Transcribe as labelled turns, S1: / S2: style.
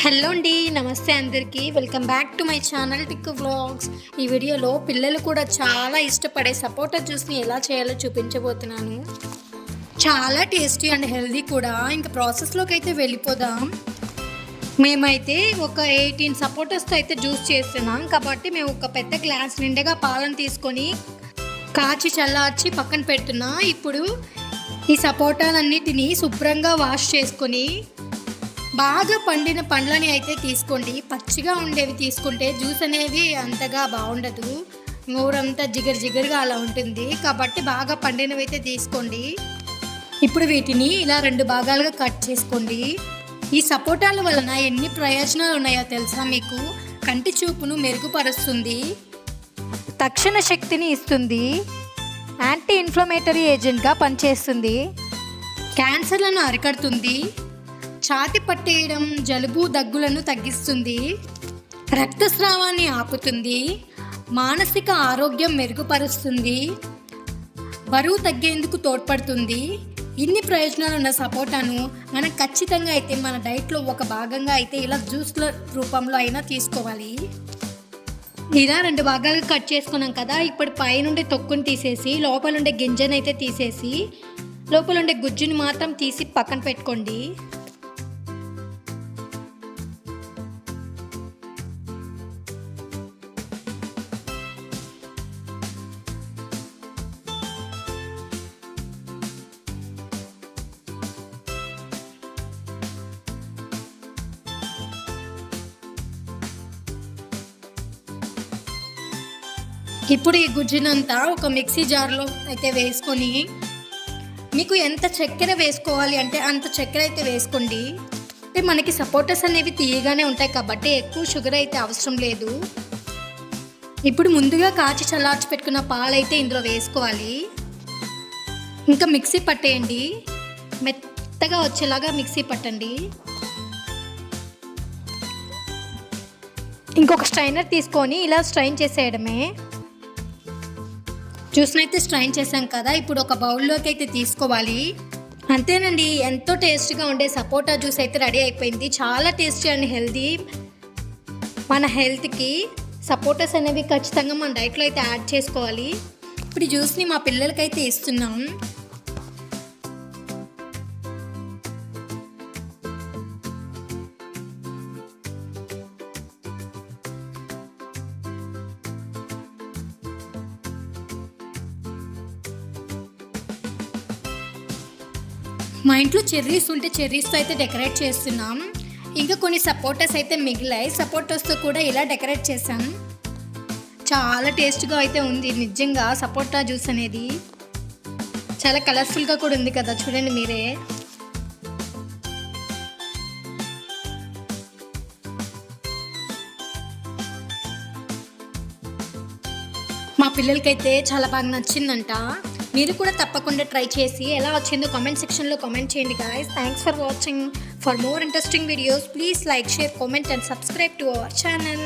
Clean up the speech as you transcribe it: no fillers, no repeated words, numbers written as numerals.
S1: Hello అండి, నమస్తే అందరికీ. Welcome back to my channel Tikku vlogs. ఈ వీడియోలో పిల్లలు కూడా చాలా ఇష్టపడే సపోటా జ్యూస్ని ఎలా చేయాలో చూపించబోతున్నాను. చాలా టేస్టీ అండ్ హెల్దీ కూడా. ఇంకా ప్రాసెస్లోకి అయితే వెళ్ళిపోదాం. మేమైతే ఒక 18 సపోటాస్తో అయితే జ్యూస్ చేస్తున్నాం కాబట్టి మేము ఒక పెద్ద గ్లాస్ నిండుగా పాలను తీసుకొని కాచి చల్లార్చి పక్కన పెడుతున్నా. ఇప్పుడు ఈ సపోటాలన్నిటినీ శుభ్రంగా వాష్ చేసుకొని బాగా పండిన పండ్లని అయితే తీసుకోండి. పచ్చిగా ఉండేవి తీసుకుంటే జ్యూస్ అనేది అంతగా బాగుండదు, నోరంతా జిగరుగా అలా ఉంటుంది. కాబట్టి బాగా పండినవి అయితే తీసుకోండి. ఇప్పుడు వీటిని ఇలా 2 భాగాలుగా కట్ చేసుకోండి. ఈ సపోటాల వలన ఎన్ని ప్రయోజనాలు ఉన్నాయో తెలుసా మీకు? కంటి చూపును మెరుగుపరుస్తుంది, తక్షణ శక్తిని ఇస్తుంది, యాంటీ ఇన్ఫ్లమేటరీ ఏజెంట్గా పనిచేస్తుంది, క్యాన్సర్లను అరికడుతుంది, ఛాతి పట్టేయడం, జలుబు దగ్గులను తగ్గిస్తుంది, రక్తస్రావాన్ని ఆపుతుంది, మానసిక ఆరోగ్యం మెరుగుపరుస్తుంది, బరువు తగ్గేందుకు తోడ్పడుతుంది. ఇన్ని ప్రయోజనాలు ఉన్న సపోటాను మనం ఖచ్చితంగా అయితే మన డైట్లో ఒక భాగంగా అయితే ఇలా జ్యూస్ల రూపంలో అయినా తీసుకోవాలి. ఇలా 2 భాగాలుగా కట్ చేసుకున్నాం కదా. ఇప్పుడు పైనుండే తొక్కుని తీసేసి లోపలుండే గింజను అయితే తీసేసి లోపలుండే గుజ్జుని మాత్రం తీసి పక్కన పెట్టుకోండి. ఇప్పుడు ఈ గుజ్జునంతా ఒక మిక్సీ జార్లో అయితే వేసుకొని మీకు ఎంత చక్కెర వేసుకోవాలి అంటే అంత చక్కెర అయితే వేసుకోండి. అంటే మనకి సపోటాస్ అనేవి తీయగానే ఉంటాయి కాబట్టి ఎక్కువ షుగర్ అయితే అవసరం లేదు. ఇప్పుడు ముందుగా కాచి చల్లార్చి పెట్టుకున్న పాలైతే ఇందులో వేసుకోవాలి. ఇంకా మిక్సీ పట్టేయండి, మెత్తగా వచ్చేలాగా మిక్సీ పట్టండి. ఇంకొక స్ట్రైనర్ తీసుకొని ఇలా స్ట్రైన్ చేసేయడమే. జ్యూస్ని అయితే స్ట్రైన్ చేసాం కదా. ఇప్పుడు ఒక బౌల్లోకి అయితే తీసుకోవాలి. అంతేనండి, ఎంతో టేస్టీగా ఉండే సపోటా జ్యూస్ అయితే రెడీ అయిపోయింది. చాలా టేస్టీ అండ్ హెల్దీ. మన హెల్త్కి సపోటాస్ అనేవి ఖచ్చితంగా మన డైట్లో అయితే యాడ్ చేసుకోవాలి. ఇప్పుడు ఈ జ్యూస్ని మా పిల్లలకైతే ఇస్తున్నాం. మా ఇంట్లో చెర్రీస్ ఉంటే చెర్రీస్తో అయితే డెకరేట్ చేస్తున్నాం. ఇంకా కొన్ని సపోటాస్ అయితే మిగిలాయి. సపోటాస్తో కూడా ఇలా డెకరేట్ చేసాం. చాలా టేస్ట్గా అయితే ఉంది నిజంగా. సపోటా జ్యూస్ అనేది చాలా కలర్ఫుల్గా కూడా ఉంది కదా, చూడండి మీరే. మా పిల్లలకైతే చాలా బాగా నచ్చిందంట. మీరు కూడా తప్పకుండా ట్రై చేసి ఎలా వచ్చిందో కామెంట్ సెక్షన్లో కామెంట్ చేయండి guys. Thanks for watching. For more interesting videos please like, share, comment and subscribe to our channel.